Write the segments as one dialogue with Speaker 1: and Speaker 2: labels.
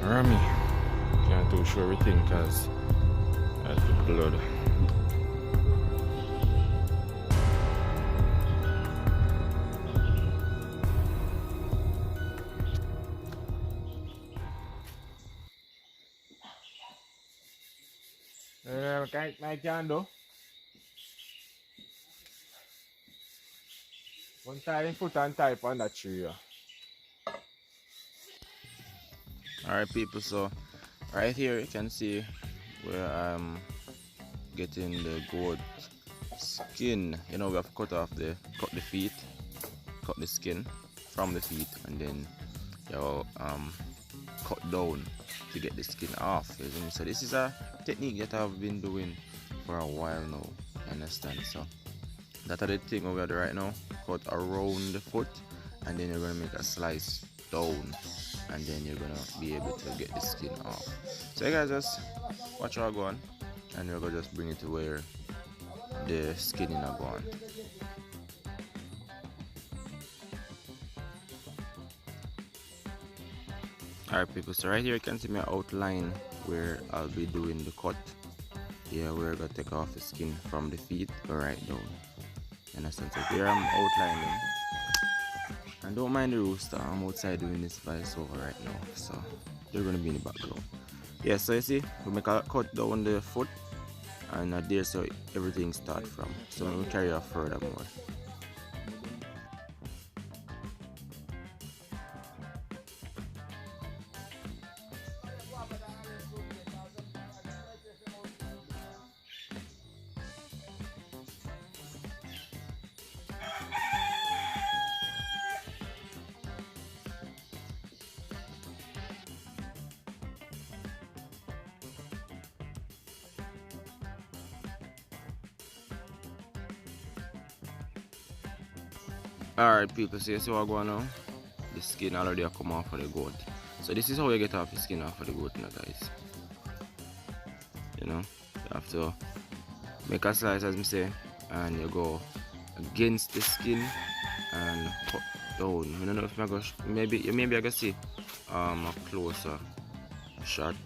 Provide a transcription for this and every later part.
Speaker 1: Rami, can't too sure everything because that's the blood. I can't do. One time foot and type on that tree. Alright people, so right here you can see where I'm getting the goat skin. You know, we have cut the feet, cut the skin from the feet, and then cut down to get the skin off. So this is a technique that I've been doing for a while now. You understand? So that's the thing over there right now. Cut around the foot, and then you're gonna make a slice down, and then you're gonna be able to get the skin off. So you guys just watch how I go on, and we're gonna just bring it to where the skin is not gone. Alright people, so right here you can see my outline where I'll be doing the cut. Yeah, we're gonna take off the skin from the feet, go right down. You understand? So here I'm outlining. And don't mind the rooster, I'm outside doing this voiceover right now, so they're gonna be in the background. Yeah, so you see, we make a cut down the foot, and there so everything starts from. So we'll carry on furthermore. Alright people, so you see what going on? The skin already come off of the goat. So this is how you get off the skin off of the goat now guys. You know, you have to make a slice as I say, and you go against the skin and cut down. I don't know if I go, maybe I can see a closer shot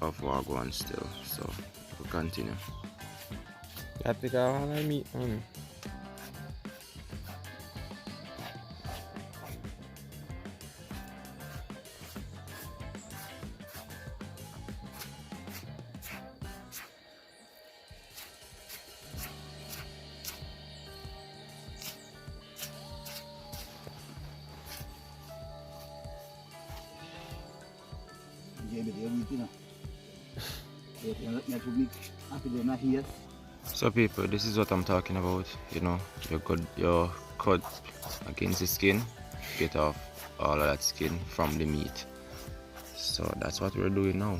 Speaker 1: of what going on still. So we'll continue. I think I'll have meat on. So people, this is what I'm talking about. You know, you cut against the skin, get off all of that skin from the meat. So that's what we're doing now.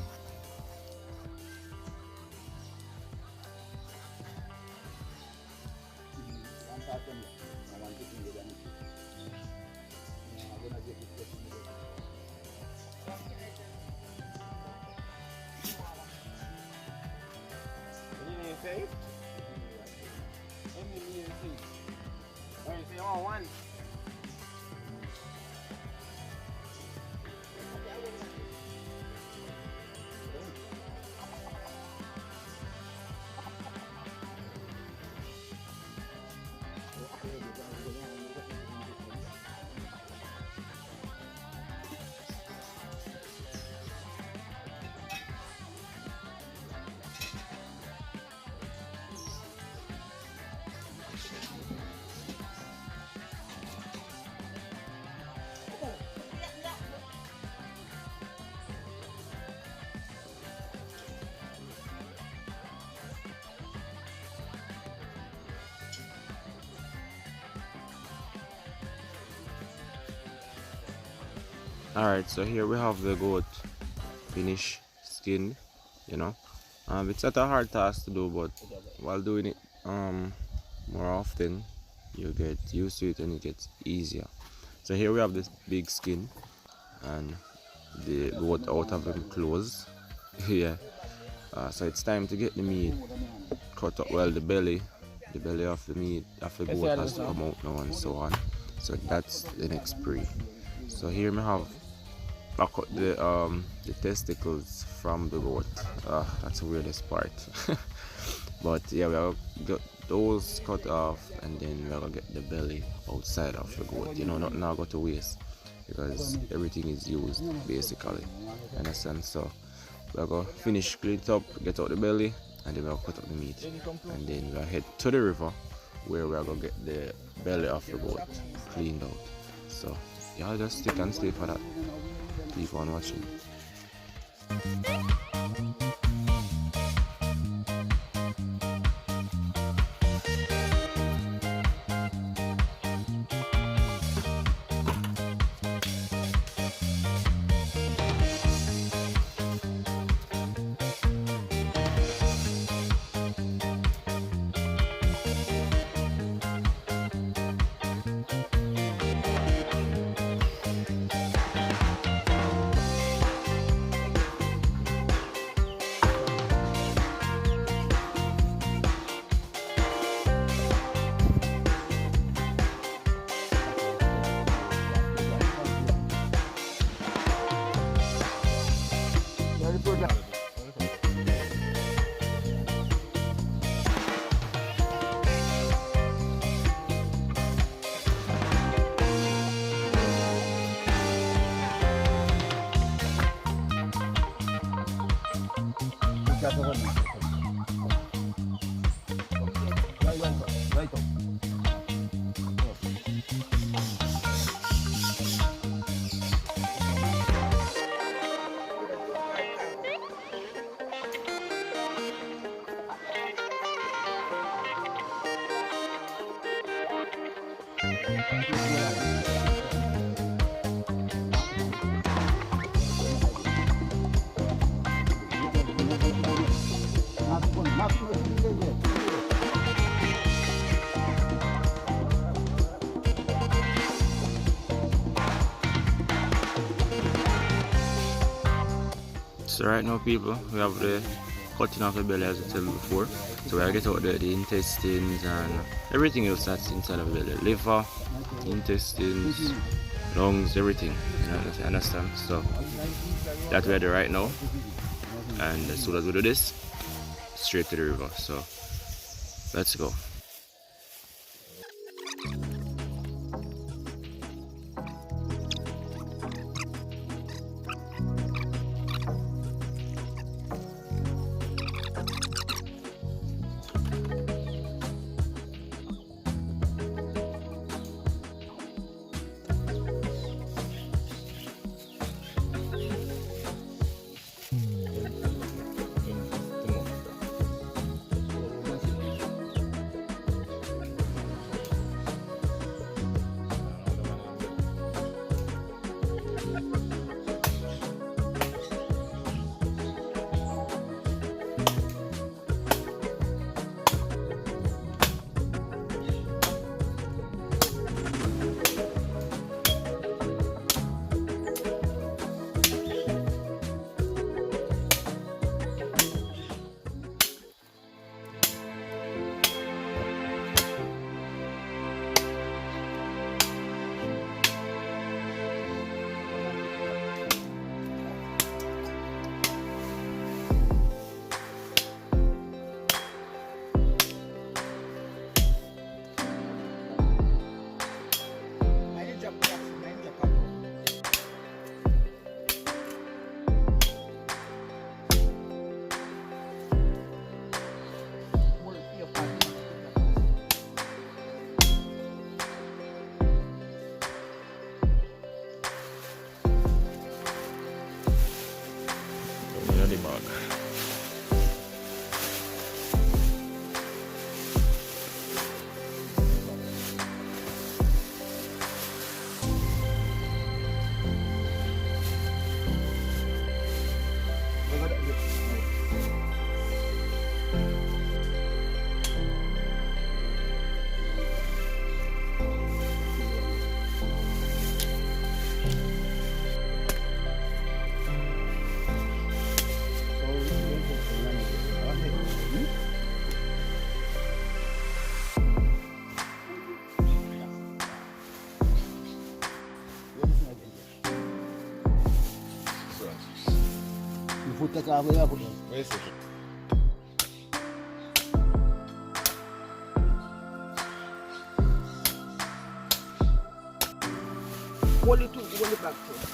Speaker 1: Alright, so here we have the goat finished skin, you know, It's not a hard task to do, but while doing it more often, you get used to it and it gets easier. So here we have this big skin and the goat out of them clothes. Yeah. So it's time to get the meat cut up. Well, the belly of the meat of the goat has to come out now and so on. So that's the next pre. So here we have I cut the testicles from the goat. That's the weirdest part. But yeah, we'll get those cut off and then we'll get the belly outside of the goat. You know, not now go to waste because everything is used basically. Understand? So we're gonna finish clean it up, get out the belly, and then we'll cut up the meat. And then we'll head to the river where we're gonna get the belly of the goat cleaned out. So y'all just stick and stay for that. Keep on watching. So right now people, we have the cutting off the belly as I told you before. So we'll get out the intestines and everything else that's inside of the belly. Liver, intestines, lungs, everything. You understand? So that's ready right now. And as soon as we do this, straight to the river. So let's go.
Speaker 2: foot take off with your foot.
Speaker 3: Where is it?
Speaker 2: Hold it back first.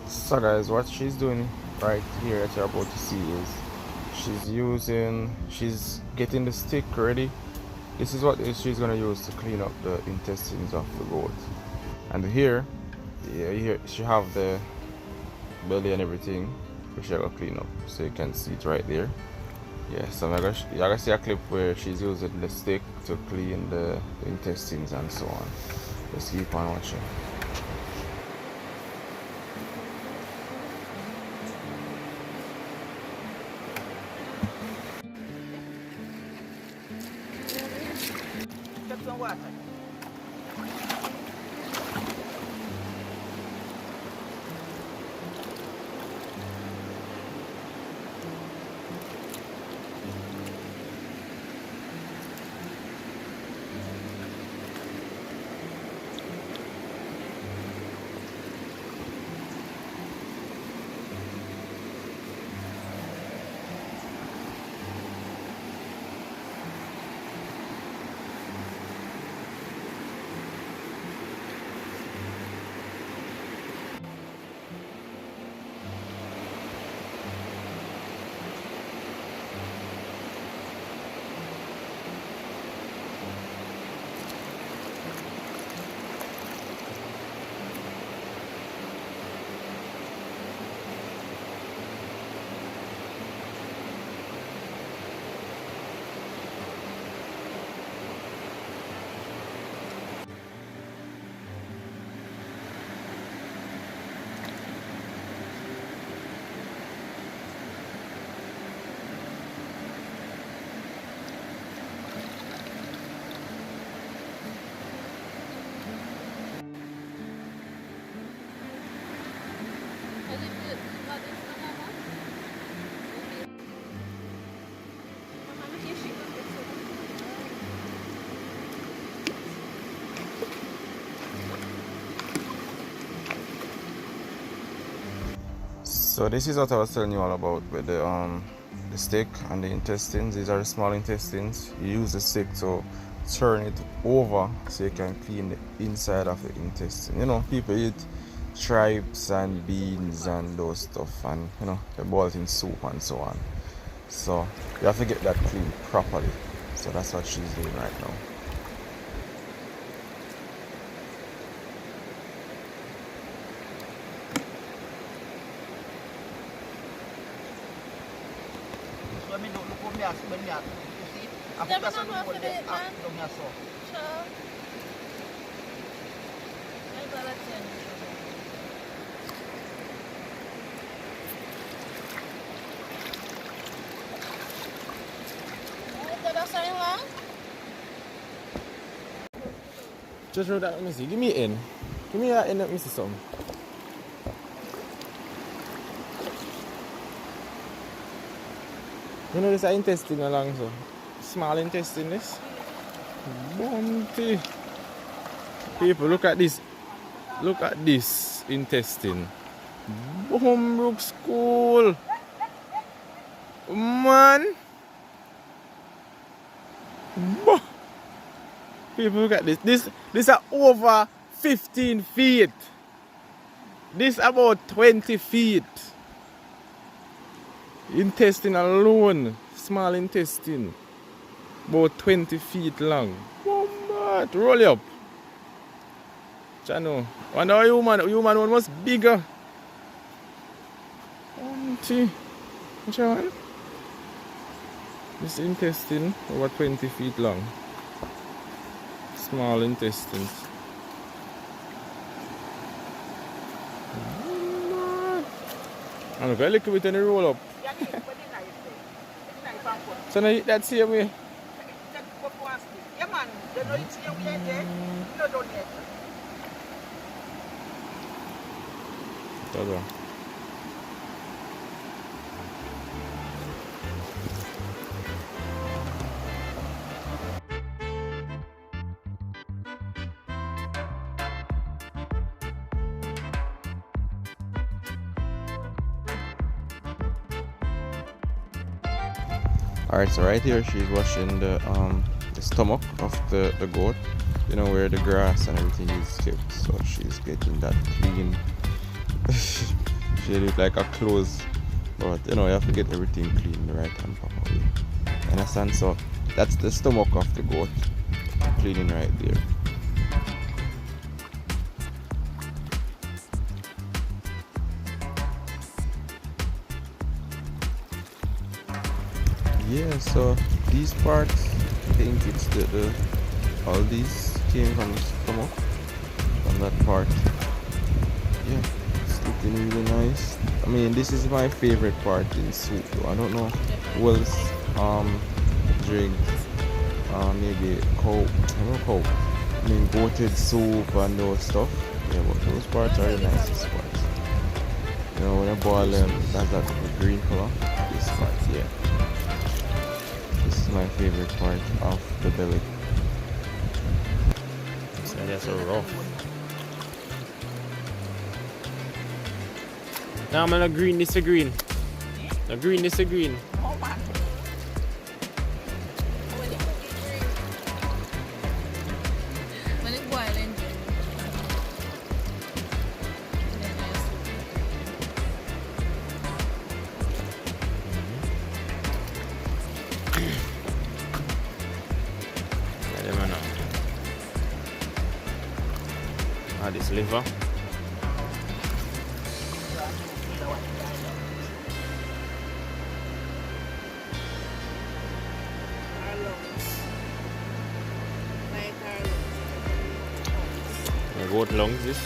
Speaker 1: So guys, what she's doing right here that you're about to see is she's getting the stick ready. This is what she's gonna use to clean up the intestines of the goat. And here, yeah, here she have the belly and everything, which she's gonna clean up. So you can see it right there. Yeah, so you're gonna see a clip where she's using the stick to clean the intestines and so on. Just keep on watching.
Speaker 2: Get some water.
Speaker 1: So this is what I was telling you all about with the stick and the intestines. These are the small intestines. You use the stick to turn it over so you can clean the inside of the intestine. You know, people eat stripes and beans and those stuff, and you know, they boil it in soup and so on. So you have to get that cleaned properly. So that's what she's doing right now.
Speaker 2: mean, look how me when me you see? I
Speaker 3: Them
Speaker 2: put some
Speaker 3: not
Speaker 2: more
Speaker 3: for
Speaker 2: there
Speaker 3: it, man.
Speaker 2: down here so.
Speaker 3: Sure. I gotta tell you. That's something wrong?
Speaker 1: Just roll that, let me see. Give me an end. Give me that end, let me see something. You know this is intestine along so. Small intestine this. Bounty. People, look at this. Look at this intestine. Bombrook School. Man. People, look at this. This are over 15 feet. This about 20 feet. Intestine alone. Small intestine. About 20 feet long. Bombat. Roll it up. Chano. Wonder how human one was bigger. Auntie. Which one? This intestine over 20 feet long. Small intestines. And look, I look at it and roll up. So now eat that same way.
Speaker 2: Yeah man, they know it's here we are there. No don't yet.
Speaker 1: Ta-da. Alright, so right here she's washing the stomach of the goat, you know, where the grass and everything is kept, so she's getting that clean. She look like a clothes, but you know, you have to get everything clean the right and proper way. Understand? So that's the stomach of the goat, cleaning right there. Yeah, so these parts, I think it's the all these came from the stomach, from that part. Yeah, it's looking really nice. I mean, this is my favorite part in soup though. I don't know who else drink maybe cow, I don't know cow. I mean goated soup and those stuff. Yeah, but those parts are the nicest parts. You know, when I boil them, that's that green color. This part, yeah. This is my favorite part of the belly. So that's so rough. Now I'm gonna green, this is green. The green, this is green.
Speaker 2: Oh man.
Speaker 3: When it's boiling,
Speaker 1: This liver. Goat lungs this.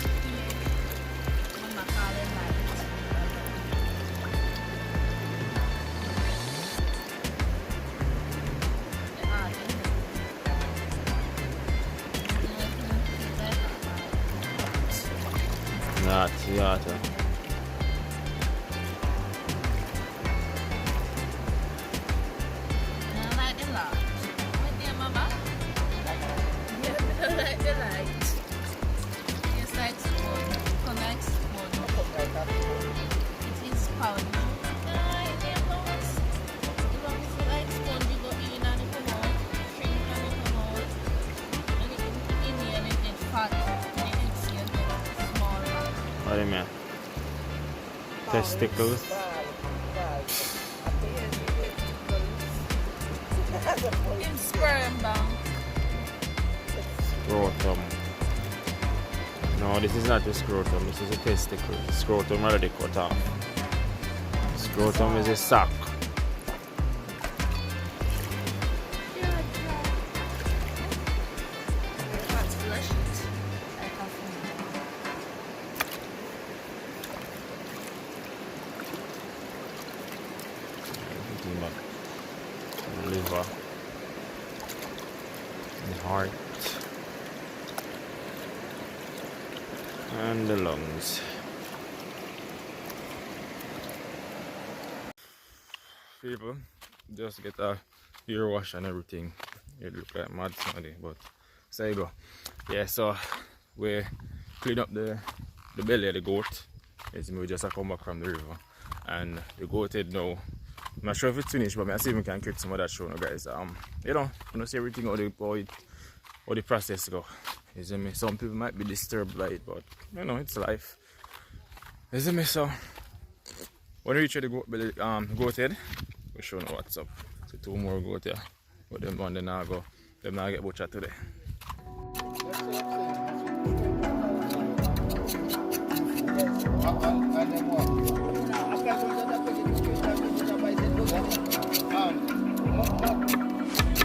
Speaker 1: Not theater. What do you mean? Testicles.
Speaker 3: in sperm bank.
Speaker 1: Scrotum. No, this is not a scrotum, this is a testicle. Scrotum already cut off. Scrotum is a sack. heart and the lungs. People just get a ear wash and everything. It look like mad somebody, but so you go. Yeah, so we clean up the belly of the goat. As we just come back from the river, and the goat head now. I'm not sure if it's finished, but I see if we can get some of that show now, guys. You know see everything how the process go. You see me? Some people might be disturbed by it, but you know, it's life. You see me? So when we reach the goat head, we show you what's up. So 2 more goat here, but them one then now go. Them now get butchered today.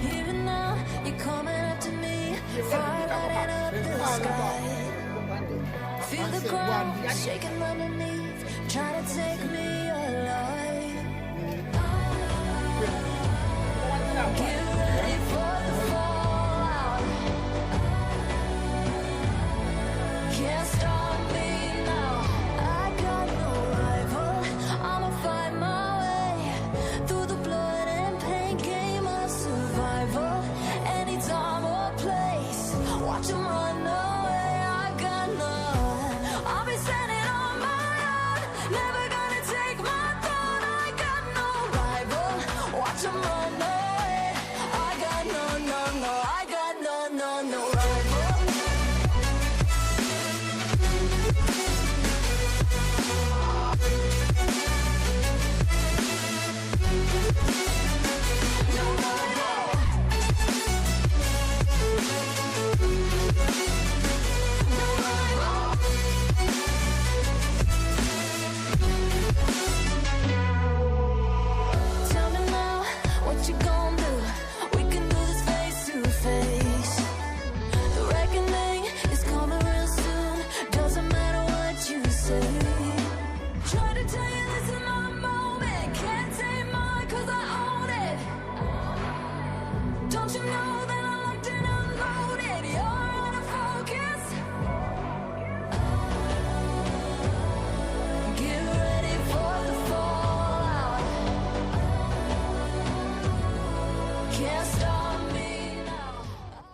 Speaker 4: Even now, you're coming up to me, fire lighting up the sky. Feel the ground shaking underneath, trying to take me alive. Get ready for the fallout. Can't stop me now. I got no rival. I'ma find my way through the blood and pain, game of survival. Any time or place, watch 'em run away. I got none. I'll be standing on my own, never gonna take my throne. I got no rival. Watch 'em run away. I got no, I got no rival. Tell me now, what you gonna do? We can do this face to face. The reckoning is coming real soon. Doesn't matter what you say. Try to tell you this is my moment. Can't take mine 'cause I own it. Don't you know that I locked and unloaded? You're out of focus. Get ready for the fallout. Can't stop.